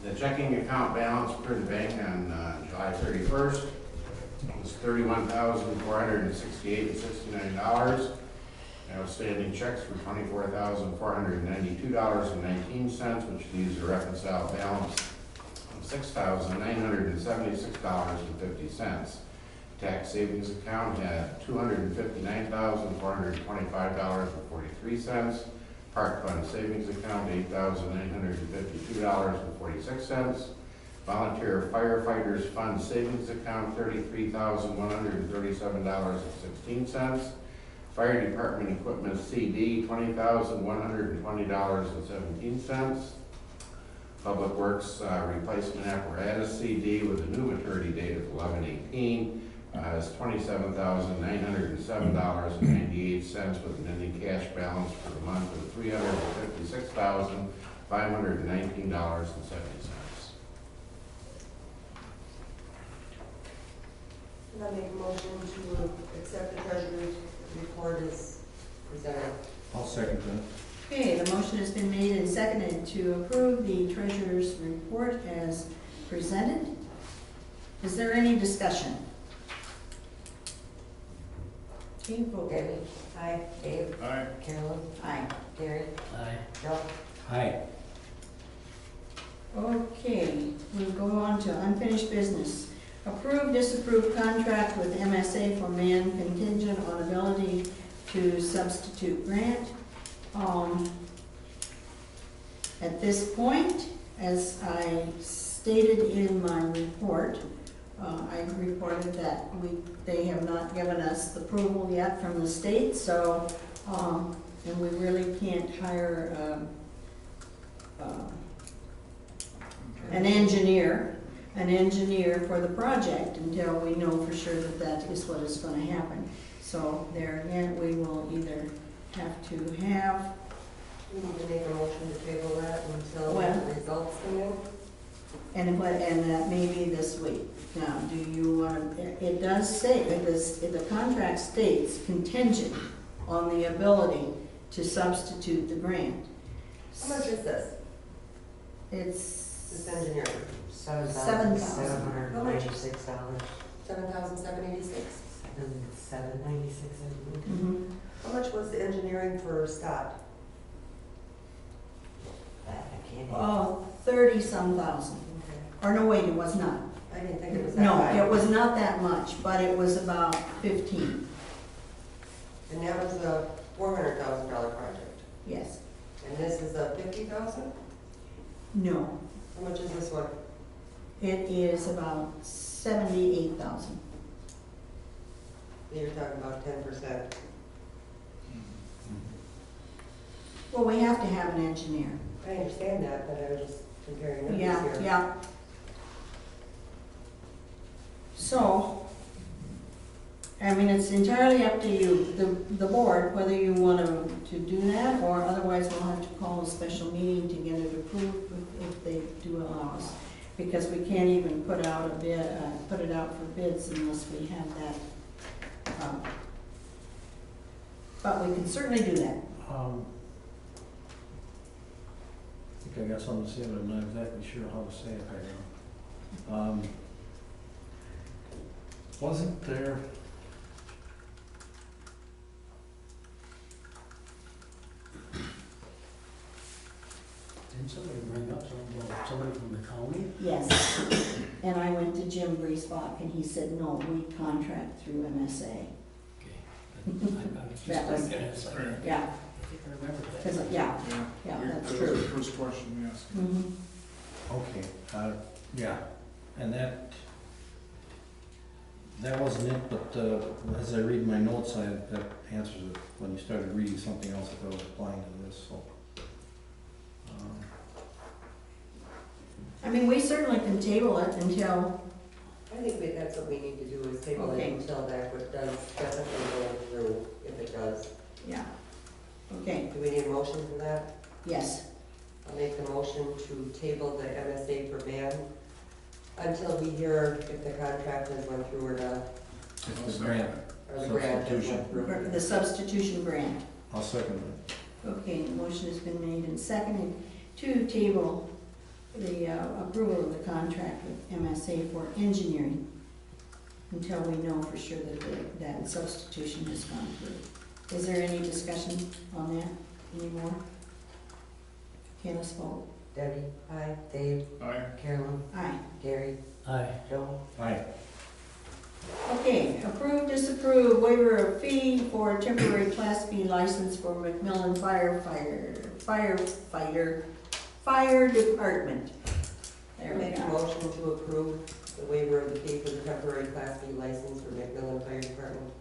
J: The checking account balance per the bank on July 31st was $31,468.69. Outstanding checks for $24,492.19, which leaves a reconciled balance of $6,976.50. Tax savings account had $259,425.43. Park fund savings account, $8,952.46. Volunteer firefighters fund savings account, $33,137.16. Fire department equipment CD, $20,120.17. Public Works replacement apparatus CD with a new maturity date of 11/18 is $27,907.98 with an ending cash balance for the month of $356,519.70.
C: I make a motion to accept the treasurer's report as presented.
G: I'll second that.
B: Okay, the motion has been made and seconded to approve the treasurer's report as presented. Is there any discussion? Okay, vote.
H: Debbie? Aye. Dave?
E: Aye.
H: Carolyn?
B: Aye.
H: Gary?
D: Aye.
H: Joe?
G: Aye.
B: Okay, we'll go on to unfinished business. Approve, disapprove contract with MSA for man contingent on ability to substitute grant. At this point, as I stated in my report, I reported that they have not given us the approval yet from the state, so, and we really can't hire, an engineer for the project until we know for sure that that is what is gonna happen. So there again, we will either have to have
C: We need to make a motion to table that until
B: Well-
C: the results come in.
B: And that may be this week. Now, do you want, it does say, the contract states contingent on the ability to substitute the grant.
C: How much is this,
B: It's
C: this engineering?
H: $7,796.
C: $7,786.
H: $7,796, I believe.
B: Mhm.
C: How much was the engineering for Scott?
H: That I can't.
B: Oh, 30-some thousand.
C: Okay.
B: Or no, wait, it was not.
C: I didn't think it was that
B: No,
C: high.
B: it was not that much, but it was about 15,
C: And that was a $400,000 project.
B: yes.
C: And this is a $50,000?
B: No,
C: How much is this one?
B: it is about 78,000.
C: You're talking about 10%.
B: Well, we have to have an engineer.
C: I understand that, but I was just comparing numbers
B: Yeah,
C: here.
B: yeah. So, I mean, it's entirely up to you, the board, whether you want to do that, or otherwise we'll have to call a special meeting to get it approved if they do allow us. Because we can't even put out a bid, put it out for bids unless we have that. But we can certainly do that.
G: I think I got something to say, but I'm not exactly sure how to say it right now. Wasn't there,
D: Didn't somebody bring up something about somebody from the county?
B: Yes. And I went to Jim Griesbach and he said, no, we contract through MSA.
D: Okay. I was just
B: That was-
D: thinking, it's like, I
B: Yeah,
D: think I remember that.
B: because, yeah, that's
K: That
B: true.
K: was the first question we asked.
B: Mhm.
G: okay, yeah, and that wasn't it, but as I read my notes, that answers it. When you started reading something else, I thought I was applying to this, so.
B: I mean, we certainly can table it until,
C: I think that's what we need to do, is table it
B: Okay.
C: until that does definitely go through, if it does.
B: yeah. Okay,
C: Do we need a motion for that?
B: yes,
C: I'll make the motion to table the MSA for ban until we hear if the contract has went through or not,
G: It's the grant,
C: or the grant has went
B: the
C: through.
B: substitution grant.
G: I'll second it.
B: Okay, the motion has been made and seconded to table the approval of the contract with MSA for engineering until we know for sure that that substitution has gone through. Is there any discussion on that anymore? Candace, vote.
H: Debbie? Aye. Dave?
K: Aye.
H: Carolyn?
B: Aye.
H: Gary?
D: Aye.
H: Joe?
G: Aye.
B: Okay, approve, disapprove, waiver of fee for temporary Class B license for McMillan Fire Department. There we
C: Make a
B: go.
C: motion to approve the waiver of the fee for the temporary Class B license for McMillan Fire Department.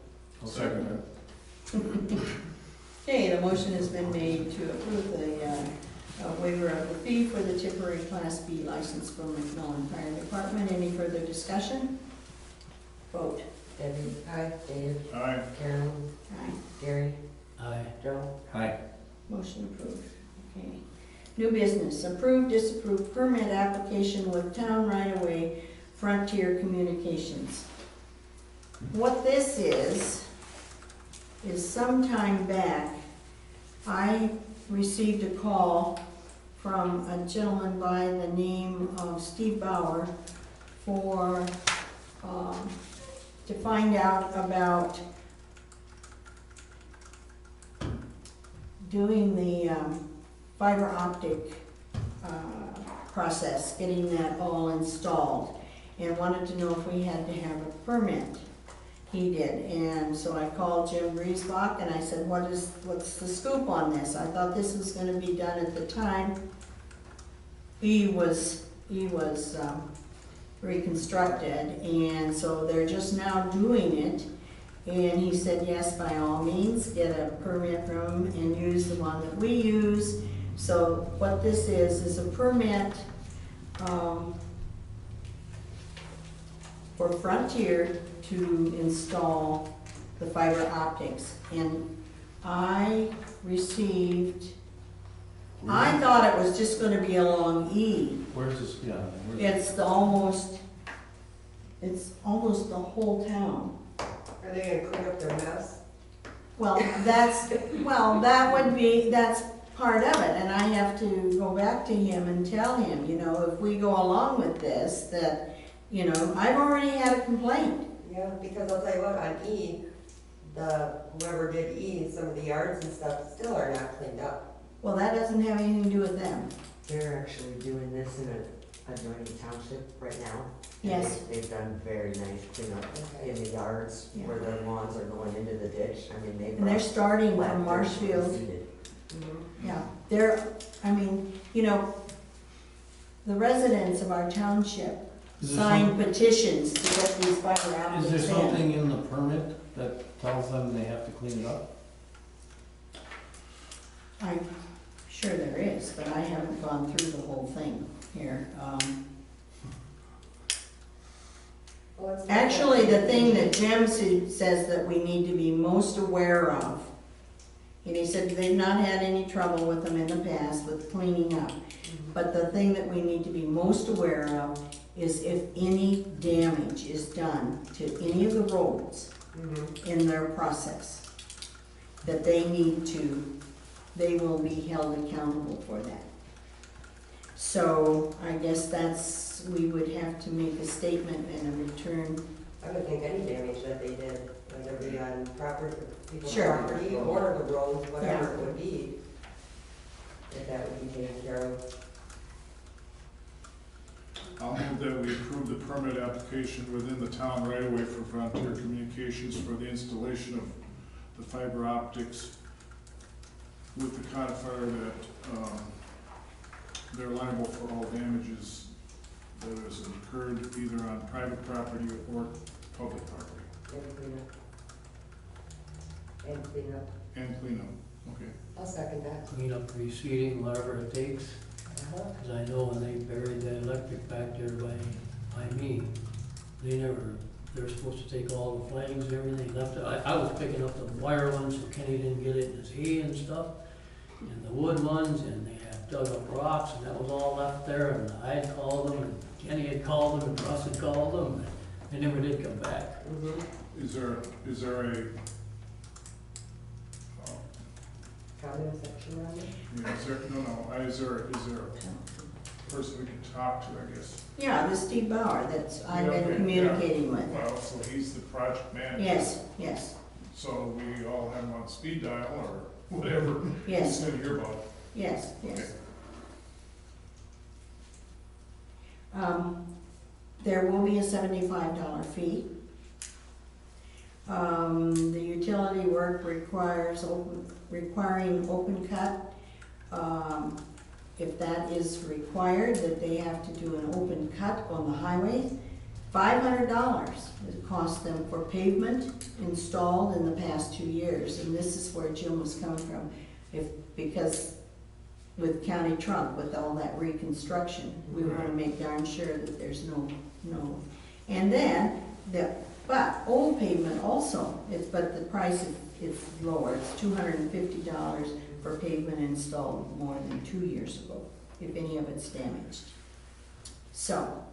G: I'll second it.
B: Okay, the motion has been made to approve the waiver of the fee for the temporary Class B license for McMillan Fire Department. Any further discussion? Vote.
H: Debbie? Aye. Dave?
K: Aye.
H: Carolyn?
B: Aye.
H: Gary?
D: Aye.
H: Joe?
G: Aye.
B: Motion approved. Okay. New business, approve, disapprove permit application with town right-of-way Frontier Communications. What this is sometime back, I received a call from a gentleman by the name of Steve Bauer for, to find out about doing the fiber optic process, getting that all installed, and wanted to know if we had to have a permit. He did, and so I called Jim Griesbach and I said, what's the scoop on this? I thought this was gonna be done at the time. He was reconstructed, and so they're just now doing it. And he said, yes, by all means, get a permit from him and use the one that we use. So what this is a permit for Frontier to install the fiber optics. And I received I thought it was just gonna be along E.
G: Where's this, yeah, where's,
B: It's almost the whole town.
C: Are they gonna clean up their mess?
B: Well, that's part of it, and I have to go back to him and tell him, you know, if we go along with this, that, you know, I've already had a complaint.
C: Yeah, because I'll tell you what, on E, whoever did E, some of the yards and stuff still are not cleaned up.
B: Well, that doesn't have anything to do with them.
H: They're actually doing this in a adjoining township right now. And
B: Yes.
H: They've done very nice cleanup
C: Okay.
H: in the yards
B: Yeah.
H: where their lawns are going into the ditch. I mean, they've.
B: And they're starting
H: brought
B: from
H: blackberries
B: Marshfield.
H: seeded.
B: Yeah, I mean, you know, the residents of our township
G: Is there
B: signed petitions to get these fiber
G: is there
B: optics in.
G: something in the permit that tells them they have to clean it up?
B: I'm sure there is, but I haven't gone through the whole thing here.
C: Well, it's not
B: Actually, the
C: that-
B: thing that Jim says that we need to be most aware of, and he said they've not had any trouble with them in the past with cleaning up, but the thing that we need to be most aware of is if any damage is done to any of the roads
C: Mhm.
B: in their process, that they will be held accountable for that. So I guess we would have to make a statement and a return.
C: I would think any damage that they did, whether it be on property, people's
B: Sure.
C: property or the roads, whatever it would be, that would be taken care of.
K: I'll move that we approve the permit application within the town right away for Frontier Communications for the installation of the fiber optics with the codifier that, they're liable for all damages that has occurred either on private property or public property.
C: And clean up. And clean up.
K: And cleanup, okay.
C: I'll second that.
D: Clean up, reseeding, whatever it takes.
C: Uh-huh.
D: Cause I know when they buried the electric back there by me, they're supposed to take all the flags and everything, left it. I was picking up the wire ones, so Kenny didn't get it in his hay and stuff, and the wood ones, and they had dug up rocks, and that was all left there, and I had called them, and Kenny had called them, and Russ had called them, and they never did come back.
C: Mhm.
K: Is there a,
C: Comment section on it?
K: yeah, is there a person we can talk to, I guess?
B: Yeah, the Steve Bauer I've
K: Yeah,
B: been
K: okay,
B: communicating with.
K: Well, so he's the project manager.
B: Yes,
K: So we all have him on speed dial or whatever.
B: yes,
K: He's gonna hear about it.
B: yes. There will be a $75 fee. The utility work requiring open cut. If that is required, that they have to do an open cut on the highway, $500 it cost them for pavement installed in the past 2 years. And this is where Jim was coming from, because with County Trunk, with all that reconstruction, we want to make darn sure that there's no. And then, but old pavement also, but the price is lower, it's $250 for pavement installed more than 2 years ago, if any of it's damaged. So,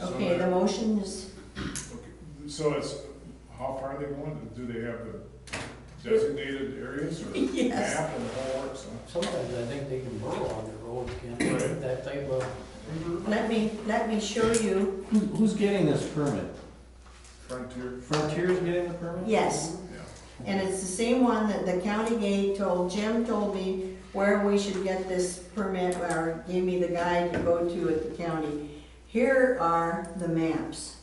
B: okay, the motion is,
K: Okay. So it's, how far are they going? Do they have the designated areas or
B: Yes.
K: map and the whole works?
D: Sometimes I think they can burrow on the road, can't they,
K: Right.
D: that type of.
B: let me show you,
G: Who's getting this permit?
K: Frontier?
G: Frontier's getting the permit?
B: yes.
K: Yeah.
B: And it's the same one that the county Jim told me where we should get this permit, or gave me the guide to go to at the county. Here are the maps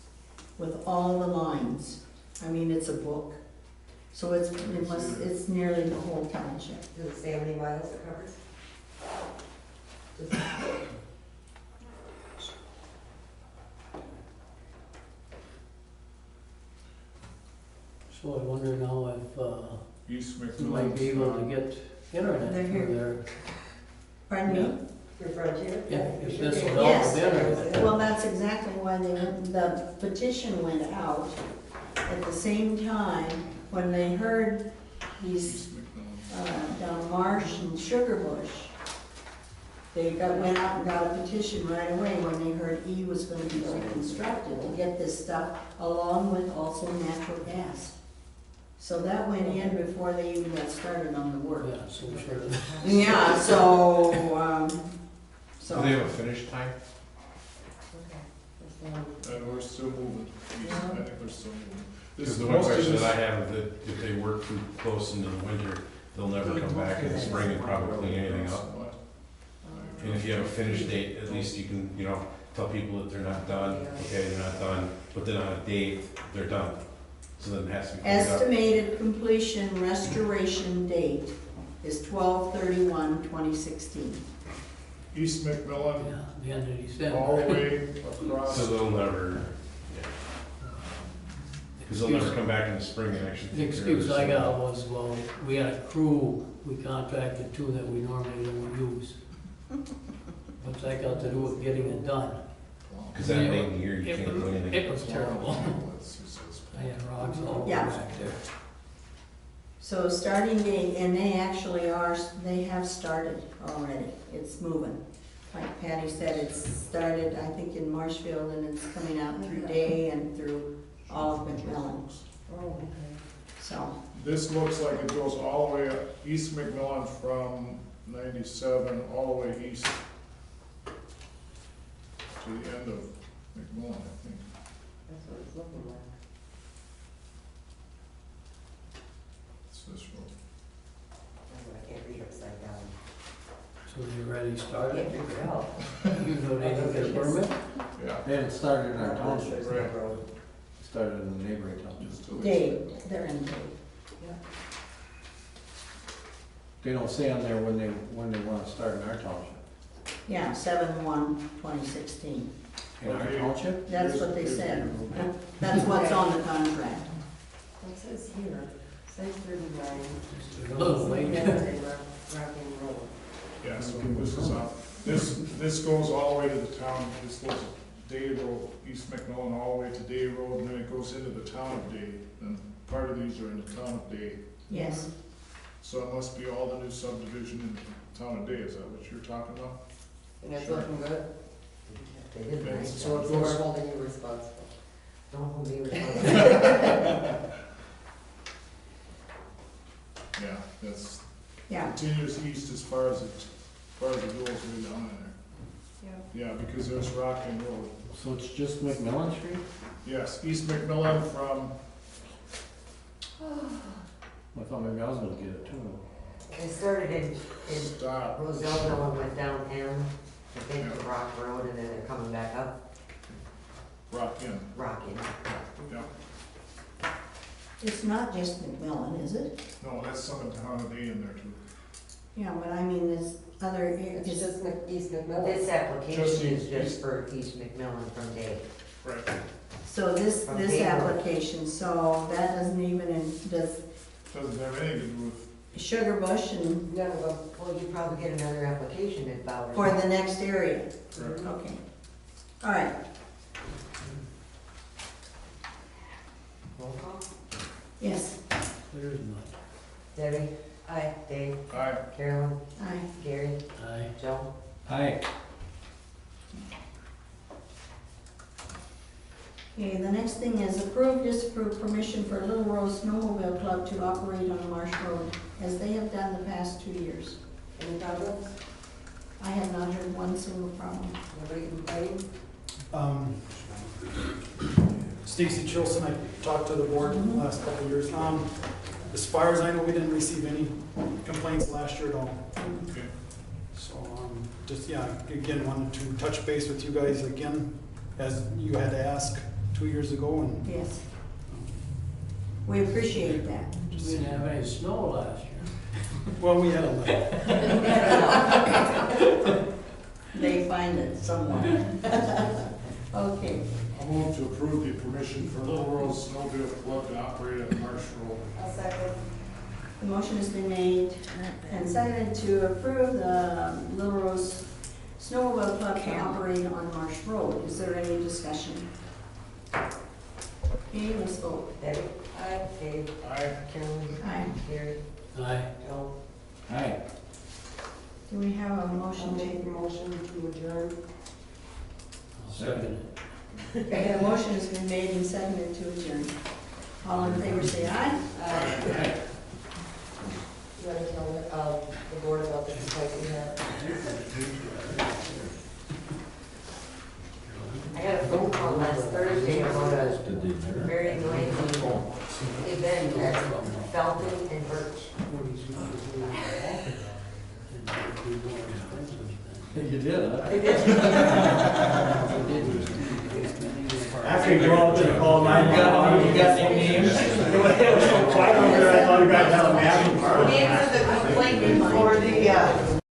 B: with all the lines. I mean, it's a book. So it's nearly the whole township.
C: Does it say how many miles it covers? Just-
D: So I wonder now if,
K: East
D: you might be able to
K: McDonald's.
D: get internet
B: They're here.
D: through there.
B: Pardon me?
C: Your Frontier?
D: Yeah,
C: you
D: if
C: should
D: this
C: be
D: will
C: able
D: help
C: to-
D: with internet.
B: Well, that's exactly why the petition went out at the same time when they heard He's
K: East McMillan.
B: down Marsh and Sugar Bush. They went out and got a petition right away when they heard E was gonna be reconstructed to get this stuff, along with also natural gas. So that went in before they even got started on the work.
D: Yeah, so we should.
B: Yeah, so,
J: Do they have a finish time?
K: And we're still moving. East, I think we're still moving.
J: Because the one
K: most of
J: question
K: this-
J: that I have is that if they work too close into the winter, they'll never come back in the spring and probably clean anything up. And if you have a finish date, at least you can, you know, tell people that they're not done, okay, they're not done, but then on a date, they're done. So then it has to be cleaned up.
B: estimated completion restoration date is 12/31/2016.
K: East McMillan,
D: Yeah, the end of December.
K: all the way across.
J: So they'll never, because they'll never come back in the spring and actually
D: The
J: take care of
D: excuse
J: this.
D: I got was, well, we had a crew, we contracted two that we normally don't use. What's that got to do with getting it done?
J: Because that late in the year, you
D: It
J: can't
D: was-
J: do anything.
D: It was terrible.
K: Let's see, so it's-
D: I had rocks all over
B: Yeah.
D: back there.
B: So starting date, and they actually they have started already, it's moving. Like Patty said, it's started, I think, in Marshfield, and it's coming out through Day and through all of McMillan, so.
K: This looks like it goes all the way up East McMillan from 97 all the way east to the end of McMillan, I think.
C: That's what it's looking like.
K: It's this road.
C: I can't read upside down.
D: So they already
C: I can't
D: started?
C: figure it out.
D: You know they didn't get a permit?
K: Yeah.
G: They haven't started in our township,
K: Right.
G: started in the neighboring township.
K: Just to the
B: Day,
K: east.
B: they're in Day.
G: They don't say on there when they wanna start in our township.
B: Yeah, 7/1/2016.
G: In our
K: Okay.
G: township?
B: That's what they said. That's what's on the contract.
C: It says here, 639.
D: Just a little late.
C: Rocking Road.
K: Yeah, so this is this goes all the way to the town, this goes Day Road, East McMillan, all the way to Day Road, and then it goes into the town of Day. And part of these are in the town of Day.
B: Yes,
K: So it must be all the new subdivision in the town of Day, is that what you're talking about?
C: And it's looking good? They did
K: Okay,
C: nice
K: so
C: job.
K: it
C: So
K: goes-
C: we're holding you responsible. Don't hold me responsible.
K: Yeah, that's,
B: yeah,
K: continues east as far as it goes way down in there. Yeah, because there's Rocking Road.
G: So it's just McMillan Street?
K: Yes, East McMillan from,
G: I thought maybe I was gonna get it too.
H: They started in
K: stop,
H: Roseville and went down M, I think to Rock Road, and then they're coming back up
K: Rockin',
H: Rocking.
K: yeah.
B: it's not just McMillan, is it?
K: No, that's some of the town of Day in there too.
B: Yeah, but I mean, there's other,
C: It's just East McMillan.
H: This application
K: Just
H: is
K: East-
H: just for East McMillan from Day.
K: Right.
B: so this
H: From Bay Road.
B: application, so that doesn't even, does
K: Doesn't have anything to do with,
B: Sugar Bush and
C: None of them.
H: Well, you probably get another application at Bowers.
B: for the next area,
K: correct.
B: okay. All right,
H: Roll call.
B: yes,
D: There's not.
H: Debbie? Aye. Dave?
K: Aye.
H: Carolyn?
B: aye.
H: Gary?
D: Aye.
H: Joe?
G: Hi.
B: Okay, the next thing is approve, disapprove permission for Little Rose Snowmobile Club to operate on Marsh Road, as they have done the past 2 years.
C: Any problems?
B: I have not heard one single problem.
C: Nobody complaining?
L: Stacy Chilson, I talked to the board in the last couple of years. As far as I know, we didn't receive any complaints last year at all.
K: Okay.
L: So, just, yeah, again, wanted to touch base with you guys again, as you had to ask 2 years ago, and
B: Yes. We appreciate that.
D: We didn't have any snow last year.
L: well, we had a little.
B: They find it somewhere. Okay,
K: I'll move to approve the permission for Little Rose Snowmobile Club to operate at Marsh Road.
C: I'll second.
B: the motion has been made and seconded to approve the Little Rose Snowmobile Club to operate on Marsh Road. Is there any discussion? Okay, let's vote.
H: Debbie? Aye. Dave.
K: Aye.
H: Carolyn.
B: Aye.
H: Gary.
D: Aye.
H: Joe.
G: Hi.
B: Do we have a
C: I'll
B: motion
C: make
B: to?
C: a motion to adjourn.
D: I'll second it.
B: Okay, a motion has been made and seconded to adjourn. All in favor, say aye.
C: You wanna tell the board about the complaint we had?
H: I got a phone call last Thursday about a very annoying event at Felton and Birch.
G: You did, huh?
H: They did.
I: Actually, go out there and call 911.
G: You got any names?
I: It was so quiet over there, I thought you guys had a massive party.
H: Name for the complaint for the,